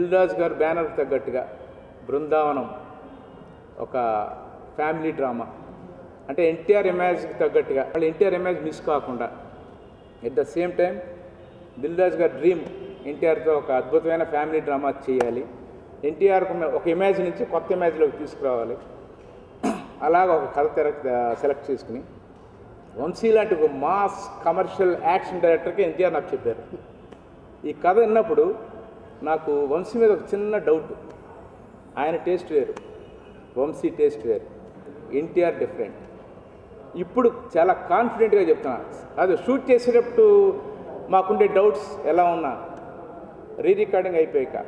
దిల్ రాజు గారు బ్యానర్కి తగ్గట్టుగా బృందావనం ఒక ఫ్యామిలీ డ్రామా, అంటే ఎన్టీఆర్ ఇమేజ్కి తగ్గట్టుగా వాళ్ళు ఎన్టీఆర్ ఇమేజ్ మిస్ కాకుండా at the same time Dil Raju గారి డ్రీమ్ ఎన్టీఆర్తో ఒక అద్భుతమైన ఫ్యామిలీ డ్రామా చేయాలి, ఎన్టీఆర్కు ఒక ఇమేజ్ నుంచి కొత్త ఇమేజ్లోకి తీసుకురావాలి. అలాగ ఒక కథ సెలెక్ట్ చేసుకుని వంశీ లాంటి ఒక మాస్ కమర్షియల్ యాక్షన్ డైరెక్టర్కి ఎన్టీఆర్ నాకు చెప్పారు. ఈ కథ విన్నప్పుడు నాకు వంశీ మీద ఒక చిన్న డౌట్. ఆయన టేస్ట్ వేరు, వంశీ టేస్ట్ వేరు, ఎన్టీఆర్ డిఫరెంట్. ఇప్పుడు చాలా కాన్ఫిడెంట్గా చెప్తున్నాను. అది షూట్ చేసేటప్పుడు మాకుండే డౌట్స్ ఎలా ఉన్నా రీ రికార్డింగ్ అయిపోయాక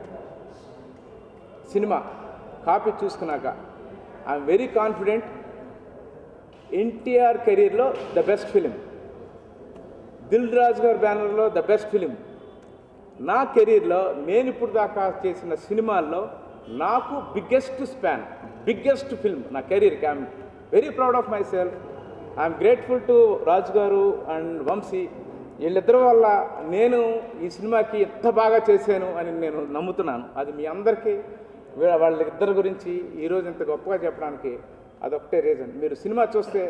సినిమా కాపీ చూసుకున్నాక ఐఎమ్ వెరీ కాన్ఫిడెంట్ ఎన్టీఆర్ కెరీర్లో the best film, Dil Raju గారి బ్యానర్లో ద బెస్ట్ ఫిలిం. నా కెరీర్లో నేను ఇప్పుడు దాకా చేసిన సినిమాల్లో నాకు బిగ్గెస్ట్ ఫిల్మ్ నా కెరీర్కి. I'm very proud of my self. I'm grateful to Raju గారు అండ్ వంశీ. వీళ్ళిద్దరి వల్ల నేను ఈ సినిమాకి ఎంత బాగా చేశాను అని నేను నమ్ముతున్నాను. అది మీ అందరికీ వాళ్ళిద్దరి గురించి ఈరోజు ఇంత గొప్పగా చెప్పడానికి అదొకటే రీజన్. మీరు సినిమా చూస్తే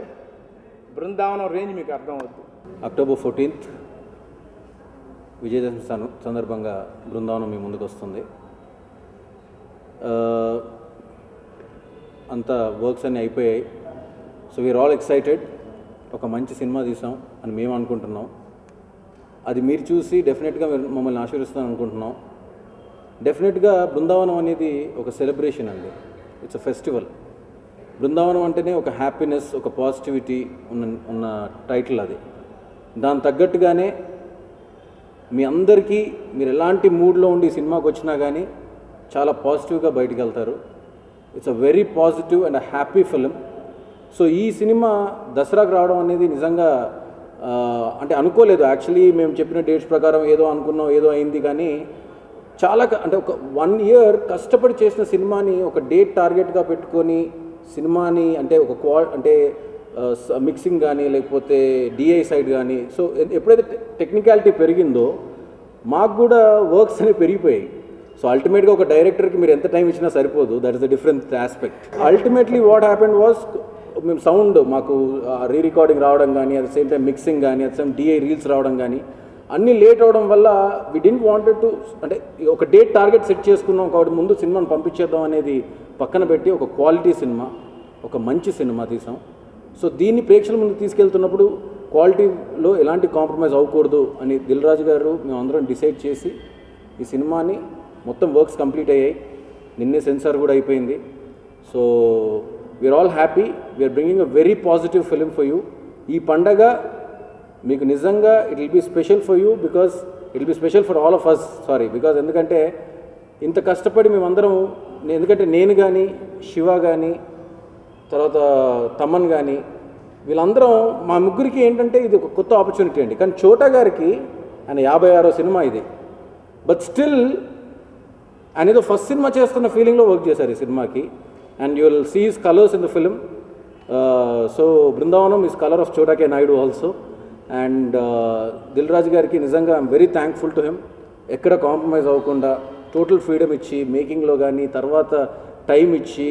బృందావనం రేంజ్ మీకు అర్థమవుతుంది. అక్టోబర్ 14th విజయదశమి సందర్భంగా బృందావనం మీ ముందుకు వస్తుంది. అంతా వర్క్స్ అన్నీ అయిపోయాయి. So we're all excited. ఒక మంచి సినిమా తీసాం అని మేము అనుకుంటున్నాం. అది మీరు చూసి డెఫినెట్గా మీరు మమ్మల్ని ఆశీర్వదిస్తాను అనుకుంటున్నాం. డెఫినెట్గా బృందావనం అనేది ఒక సెలబ్రేషన్ అండి. It's a festival. బృందావనం అంటేనే ఒక హ్యాపీనెస్, ఒక పాజిటివిటీ ఉన్న టైటిల్ అది. దాని తగ్గట్టుగానే మీ అందరికీ మీరు ఎలాంటి మూడ్లో ఉండి సినిమాకి వచ్చినా కానీ చాలా పాజిటివ్గా బయటికి వెళ్తారు. It's a very positive and a happy film. So ఈ సినిమా దసరాకు రావడం అనేది నిజంగా అంటే అనుకోలేదు. యాక్చువల్లీ మేము చెప్పిన డేట్స్ ప్రకారం ఏదో అనుకున్నాం, ఏదో అయింది. కానీ చాలా అంటే ఒక 1 year కష్టపడి చేసిన సినిమాని ఒక డేట్ టార్గెట్గా పెట్టుకొని సినిమాని అంటే ఒక అంటే మిక్సింగ్ కానీ లేకపోతే డిఐ సైడ్ కానీ, సో ఎప్పుడైతే టెక్నికాలిటీ పెరిగిందో మాకు కూడా వర్క్స్ అనేవి పెరిగిపోయాయి. సో అల్టిమేట్గా ఒక డైరెక్టర్కి మీరు ఎంత టైం ఇచ్చినా సరిపోదు. That is the different aspect. Ultimately what happened was మేము సౌండ్ మాకు రీ రికార్డింగ్ రావడం కానీ, at the same time mixing కానీ, at the same DI reels రావడం కానీ అన్నీ లేట్ అవడం వల్ల వి డిడ్ంట్ వాంటెడ్ టు అంటే ఒక డేట్ టార్గెట్ సెట్ చేసుకున్నాం కాబట్టి ముందు సినిమాను పంపించేద్దాం అనేది పక్కన పెట్టి ఒక క్వాలిటీ సినిమా, ఒక మంచి సినిమా తీసాం. సో దీన్ని ప్రేక్షకుల ముందుకు తీసుకెళ్తున్నప్పుడు క్వాలిటీలో ఎలాంటి కాంప్రమైజ్ అవ్వకూడదు అని దిల్ రాజు గారు మేమందరం డిసైడ్ చేసి ఈ సినిమాని మొత్తం వర్క్స్ కంప్లీట్ అయ్యాయి. నిన్నే సెన్సార్ కూడా అయిపోయింది. So we're all happy. We're bringing a very positive film for you. ఈ పండగ మీకు నిజంగా it will be special for you because it will be special for all of us. Because ఎందుకంటే ఇంత కష్టపడి మేమందరం, ఎందుకంటే నేను కానీ, శివ కానీ, తర్వాత తమన్ కానీ, వీళ్ళందరం మా ముగ్గురికి ఏంటంటే ఇది ఒక కొత్త ఆపర్చునిటీ అండి. కానీ చోటా గారికి ఆయన 56వ సినిమా ఇది. బట్ స్టిల్ ఆయన ఏదో ఫస్ట్ సినిమా చేస్తున్న ఫీలింగ్లో వర్క్ చేశారు ఈ సినిమాకి. And you will see his colours in the film. So Brindavanam is colour of Chota K Naidu also. And Dil Raju గారికి నిజంగా I'm very thankful to him. ఎక్కడ కాంప్రమైజ్ అవ్వకుండా టోటల్ ఫ్రీడమ్ ఇచ్చి మేకింగ్లో కానీ తర్వాత టైం ఇచ్చి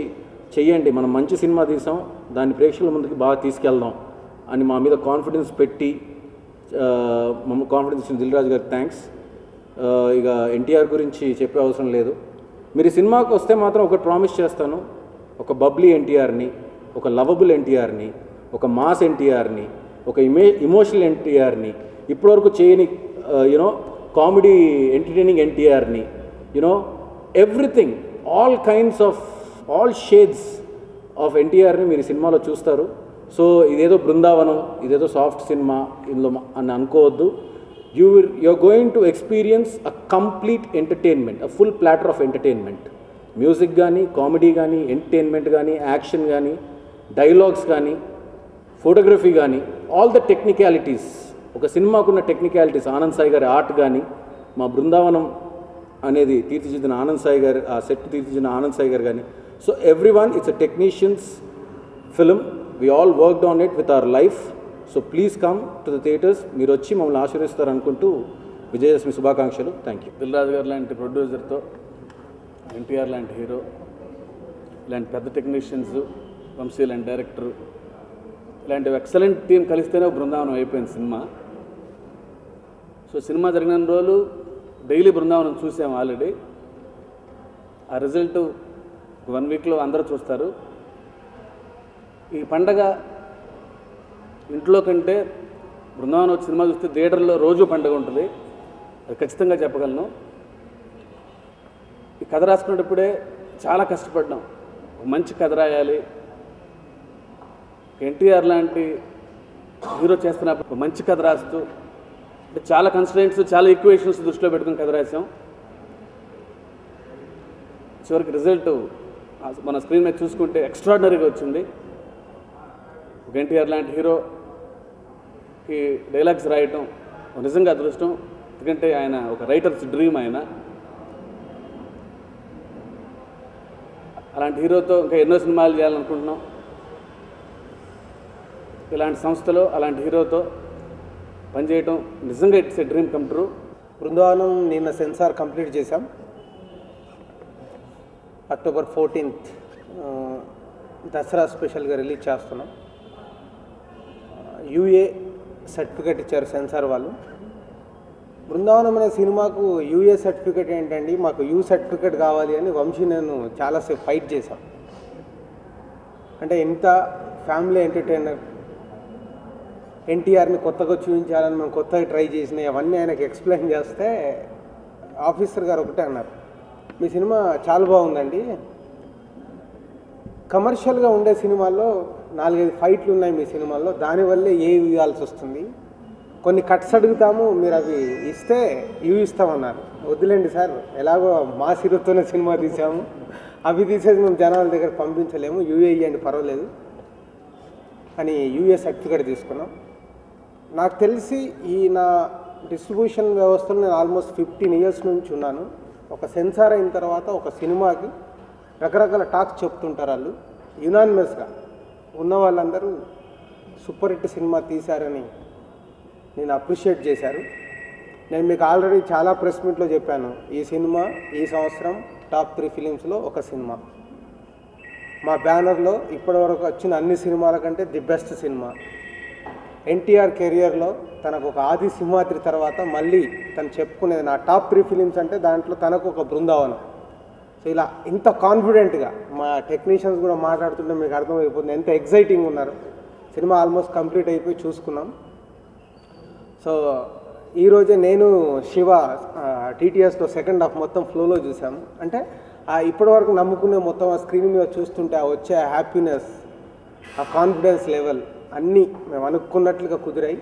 చెయ్యండి, మనం మంచి సినిమా తీసాం, దాన్ని ప్రేక్షకుల ముందుకు బాగా తీసుకెళ్దాం అని మా మీద కాన్ఫిడెన్స్ పెట్టి మమ్మల్ని కాన్ఫిడెన్స్ ఇచ్చిన దిల్ రాజు గారికి థ్యాంక్స్. ఇక ఎన్టీఆర్ గురించి చెప్పే అవసరం లేదు. మీరు ఈ సినిమాకి వస్తే మాత్రం ఒకటి ప్రామిస్ చేస్తాను, ఒక బబ్లీ ఎన్టీఆర్ని, ఒక లవబుల్ ఎన్టీఆర్ని, ఒక మాస్ ఎన్టీఆర్ని, ఒక ఇమోషనల్ ఎన్టీఆర్ని, ఇప్పటివరకు చేయని కామెడీ ఎంటర్టైనింగ్ ఎన్టీఆర్ని, ఎవ్రీథింగ్, ఆల్ షేడ్స్ ఆఫ్ ఎన్టీఆర్ని మీరు ఈ సినిమాలో చూస్తారు. సో ఇదేదో బృందావనం, ఇదేదో సాఫ్ట్ సినిమా ఇందులో అని అనుకోవద్దు. you're going to experience a complete entertainment, a full platter of entertainment. Music కానీ, కామెడీ కానీ, ఎంటర్టైన్మెంట్ కానీ, యాక్షన్ కానీ, డైలాగ్స్ కానీ, ఫోటోగ్రఫీ కానీ, ఆల్ ద టెక్నికాలిటీస్, ఒక సినిమాకున్న టెక్నికాలిటీస్, ఆనంద్ సాయి గారి ఆర్ట్ కానీ, మా బృందావనం అనేది తీర్చిదిద్దిన ఆనంద్ సాయి గారు, ఆ సెట్ తీర్చిదిద్దిన ఆనంద్ సాయి గారు కానీ, so everyone, it's a technicians film. We all worked on it with our life. So please come to the theatres. మీరు వచ్చి మమ్మల్ని ఆశీర్వదిస్తారు అనుకుంటూ విజయదశమి శుభాకాంక్షలు. Thank you. దిల్ రాజు గారు లాంటి ప్రొడ్యూసర్తో ఎన్టీఆర్ లాంటి హీరో, ఇలాంటి పెద్ద టెక్నీషియన్స్, వంశీ లాంటి డైరెక్టర్, ఇలాంటి ఎక్సలెంట్ టీం కలిస్తేనే బృందావనం అయిపోయింది సినిమా. సో సినిమా జరిగిన రోజులు డైలీ బృందావనం చూసాము ఆల్రెడీ. ఆ రిజల్ట్ 1 వీక్లో అందరూ చూస్తారు. ఈ పండగ ఇంట్లో కంటే బృందావనం వచ్చి సినిమా చూస్తే థియేటర్లో రోజు పండుగ ఉంటుంది, అది ఖచ్చితంగా చెప్పగలను. ఈ కథ రాసుకునేటప్పుడే చాలా కష్టపడ్డాం. ఒక మంచి కథ రాయాలి, ఎన్టీఆర్ లాంటి హీరో చేస్తున్నప్పుడు ఒక మంచి కథ రాస్తూ అంటే చాలా కన్స్ట్రెయింట్స్, చాలా ఈక్వేషన్స్ దృష్టిలో పెట్టుకుని కథ రాసాం. చివరికి రిజల్ట్ మన స్క్రీన్ మీద చూసుకుంటే ఎక్స్ట్రాడినరీగా వచ్చింది. ఒక ఎన్టీఆర్ లాంటి హీరోకి డైలాగ్స్ రాయటం నిజంగా అదృష్టం, ఎందుకంటే ఆయన ఒక రైటర్స్ డ్రీమ్. ఆయన అలాంటి హీరోతో ఇంకా ఎన్నో సినిమాలు చేయాలనుకుంటున్నాం. ఇలాంటి సంస్థలో అలాంటి హీరోతో పనిచేయటం నిజంగా it's a dream come true. Brindavanam నిన్న సెన్సార్ కంప్లీట్ చేశాం. అక్టోబర్ 14th దసరా స్పెషల్గా రిలీజ్ చేస్తున్నాం. యూఏ సర్టిఫికేట్ ఇచ్చారు సెన్సార్ వాళ్ళు. బృందావనం అనే సినిమాకు యూఏ సర్టిఫికేట్ ఏంటండి, మాకు యూ సర్టిఫికేట్ కావాలి అని వంశీ నేను చాలాసేపు ఫైట్ చేశాం. అంటే ఎంత ఫ్యామిలీ ఎంటర్టైనర్, ఎన్టీఆర్ని కొత్తగా చూపించాలని మేము కొత్తగా ట్రై చేసినాయి అవన్నీ ఆయనకి ఎక్స్ప్లెయిన్ చేస్తే ఆఫీసర్ గారు ఒకటే అన్నారు, మీ సినిమా చాలా బాగుందండి, కమర్షియల్గా ఉండే సినిమాల్లో 4-5 ఫైట్లు ఉన్నాయి మీ సినిమాల్లో, దానివల్లే ఏ ఇవ్వాల్సి వస్తుంది, కొన్ని కట్స్ అడుగుతాము మీరు అవి ఇస్తే ఇవి ఇస్తామన్నారు. వద్దులేండి సార్, ఎలాగో మా సిరుతోనే సినిమా తీసాము, అవి తీసేసి మేము జనాల దగ్గర పంపించలేము, యూఏ ఇవ్వండి పర్వాలేదు అని యూఏ సర్టిఫికేట్ తీసుకున్నాం. నాకు తెలిసి ఈ నా డిస్ట్రిబ్యూషన్ వ్యవస్థలో నేను ఆల్మోస్ట్ 15 years నుంచి ఉన్నాను. ఒక సెన్సార్ అయిన తర్వాత ఒక సినిమాకి రకరకాల టాక్స్ చెప్తుంటారు వాళ్ళు. యునానిమస్గా ఉన్న వాళ్ళందరూ సూపర్ హిట్ సినిమా తీశారని నేను అప్రిషియేట్ చేశారు. నేను మీకు ఆల్రెడీ చాలా ప్రెస్ మీట్లో చెప్పాను, ఈ సినిమా ఈ సంవత్సరం టాప్ 3 ఫిలిమ్స్లో ఒక సినిమా. మా బ్యానర్లో ఇప్పటివరకు వచ్చిన అన్ని సినిమాల కంటే ది బెస్ట్ సినిమా. ఎన్టీఆర్ కెరియర్లో తనకు ఒక ఆది సింహాద్రి తర్వాత మళ్ళీ తను చెప్పుకునేది నా టాప్ 3 ఫిలిమ్స్ అంటే దాంట్లో తనకు ఒక బృందావనం. సో ఇలా ఇంత కాన్ఫిడెంట్గా మా టెక్నీషియన్స్ కూడా మాట్లాడుతుంటే మీకు అర్థమైపోతుంది ఎంత ఎగ్జైటింగ్ ఉన్నారు. సినిమా ఆల్మోస్ట్ కంప్లీట్ అయిపోయి చూసుకున్నాం. సో ఈరోజే నేను శివ టీటీఎస్లో సెకండ్ హాఫ్ మొత్తం ఫ్లోలో చూసాము. అంటే ఇప్పటివరకు నమ్ముకునే మొత్తం ఆ స్క్రీన్ మీద చూస్తుంటే వచ్చే హ్యాపీనెస్, ఆ కాన్ఫిడెన్స్ లెవెల్ అన్నీ మేము అనుకున్నట్లుగా కుదిరాయి.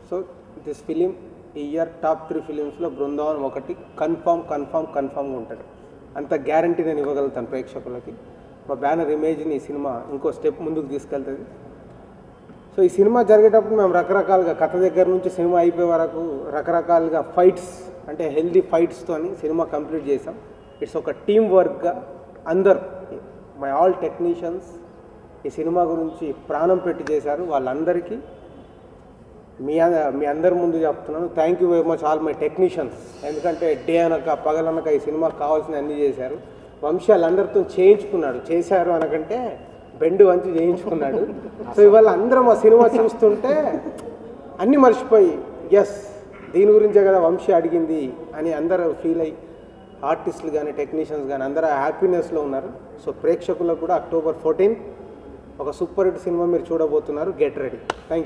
సో దిస్ ఫిలిం ఈ ఇయర్ టాప్ 3 ఫిలిమ్స్లో బృందావనం ఒకటి కన్ఫామ్గా ఉంటుంది. అంత గ్యారంటీ నేను ఇవ్వగలుగుతాను ప్రేక్షకులకి. మా బ్యానర్ ఇమేజ్ని ఈ సినిమా ఇంకో స్టెప్ ముందుకు తీసుకెళ్తుంది. సో ఈ సినిమా జరిగేటప్పుడు మేము రకరకాలుగా కథ దగ్గర నుంచి సినిమా అయిపోయే వరకు రకరకాలుగా ఫైట్స్, అంటే హెల్దీ ఫైట్స్తోని సినిమా కంప్లీట్ చేసాం. ఇట్స్ ఒక టీమ్ వర్క్గా అందరు మై ఆల్ టెక్నీషియన్స్ ఈ సినిమా గురించి ప్రాణం పెట్టి చేశారు. వాళ్ళందరికీ మీ అందరి ముందు చెప్తున్నాను, thank you very much all my technicians. ఎందుకంటే డే అనక పగలనక ఈ సినిమాకి కావాల్సిన అన్నీ చేశారు. వంశీ వాళ్ళందరితో చేశారు అనకంటే బెండు వంచి చేయించుకున్నాడు. సో ఇవాళ అందరం ఆ సినిమా చూస్తుంటే అన్నీ మర్చిపోయి ఎస్ దీని గురించే కదా వంశీ అడిగింది అని అందరూ ఫీల్ అయ్యి ఆర్టిస్టులు కానీ టెక్నీషియన్స్ కానీ అందరూ హ్యాపీనెస్లో ఉన్నారు. సో ప్రేక్షకులకు కూడా October 14 ఒక సూపర్ హిట్ సినిమా మీరు చూడబోతున్నారు. Get ready. Thank you.